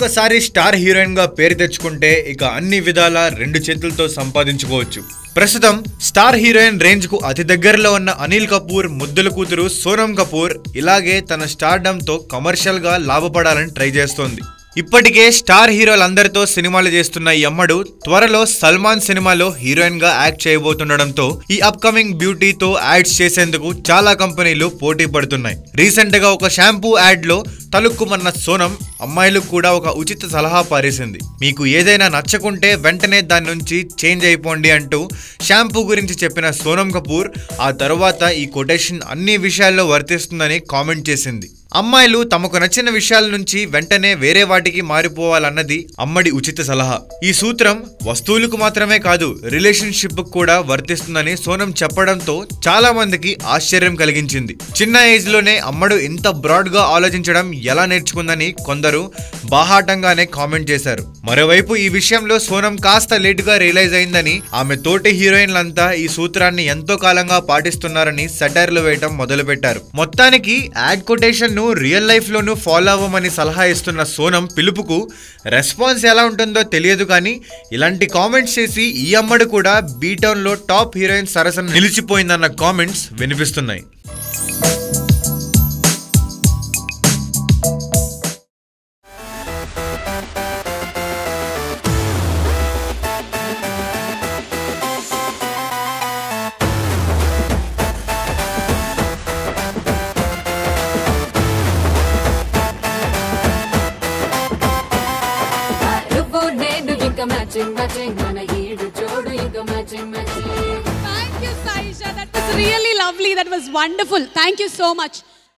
ఒక్కసారి star heroine గా పేరు తెచ్చుకుంటే ఇక అన్ని విధాల రెండు చేతులతో సంపాదించుకోవచ్చు. ప్రస్తుతం స్టార్ హీరోయిన్ రేంజ్ కు అతి దగ్గరలో ఉన్న అనిల్ కపూర్ ముద్దుల కూతురు సోనం కపూర్ ఇలాగే తన స్టార్డమ్ తో కమర్షియల్ గా లాభపడాలని ట్రై చేస్తోంది. ఇప్పటికే స్టార్ హీరోలందరితో సినిమాలు చేస్తున్న ఈ అమ్మడు త్వరలో సల్మాన్ సినిమాలో హీరోయిన్ గా యాక్ట్ చేయబోతుండడంతో ఈ అప్కమింగ్ బ్యూటీతో యాడ్స్ చేసేందుకు చాలా కంపెనీలు పోటీ పడుతున్నాయి. రీసెంట్ గా ఒక షాంపూ యాడ్ లో తలుక్కుమన్న సోనం అమ్మాయిలకు కూడా ఒక ఉచిత సలహా పారేసింది. మీకు ఏదైనా నచ్చకుంటే వెంటనే దాని నుంచి చేంజ్ అయిపోండి అంటూ షాంపూ గురించి చెప్పిన సోనం కపూర్ ఆ తర్వాత ఈ కొటేషన్ అన్ని విషయాల్లో వర్తిస్తుందని కామెంట్ చేసింది. అమ్మాయిలు తమకు నచ్చిన విషయాల నుంచి వెంటనే వేరే వాటికి మారిపోవాలన్నది అమ్మడి ఉచిత సలహా. ఈ సూత్రం వస్తువులకు మాత్రమే కాదు రిలేషన్షిప్ కూడా వర్తిస్తుందని సోనం చెప్పడంతో చాలా మందికి ఆశ్చర్యం కలిగించింది. చిన్న ఏజ్ లోనే అమ్మడు ఇంత బ్రాడ్ గా ఆలోచించడం ఎలా నేర్చుకుందని కొందరు బాహాటంగానే కామెంట్ చేశారు. మరోవైపు ఈ విషయంలో సోనం కాస్త లేట్ గా రియలైజ్ అయిందని, ఆమె తోటి హీరోయిన్లంతా ఈ సూత్రాన్ని ఎంతో కాలంగా పాటిస్తున్నారని సెటైర్లు వేయటం మొదలుపెట్టారు. మొత్తానికి యాడ్ కొటేషన్ ను రియల్ లైఫ్ లోనూ ఫాలో అవ్వమని సలహా ఇస్తున్న సోనం పిలుపుకు రెస్పాన్స్ ఎలా ఉంటుందో తెలియదు కానీ ఇలాంటి కామెంట్స్ చేసి ఈ అమ్మడు కూడా బీటౌన్ లో టాప్ హీరోయిన్ సరసన నిలిచిపోయిందన్న కామెంట్స్ వినిపిస్తున్నాయి. Thank you, Saisha. That was really lovely. That was wonderful. Thank you so much.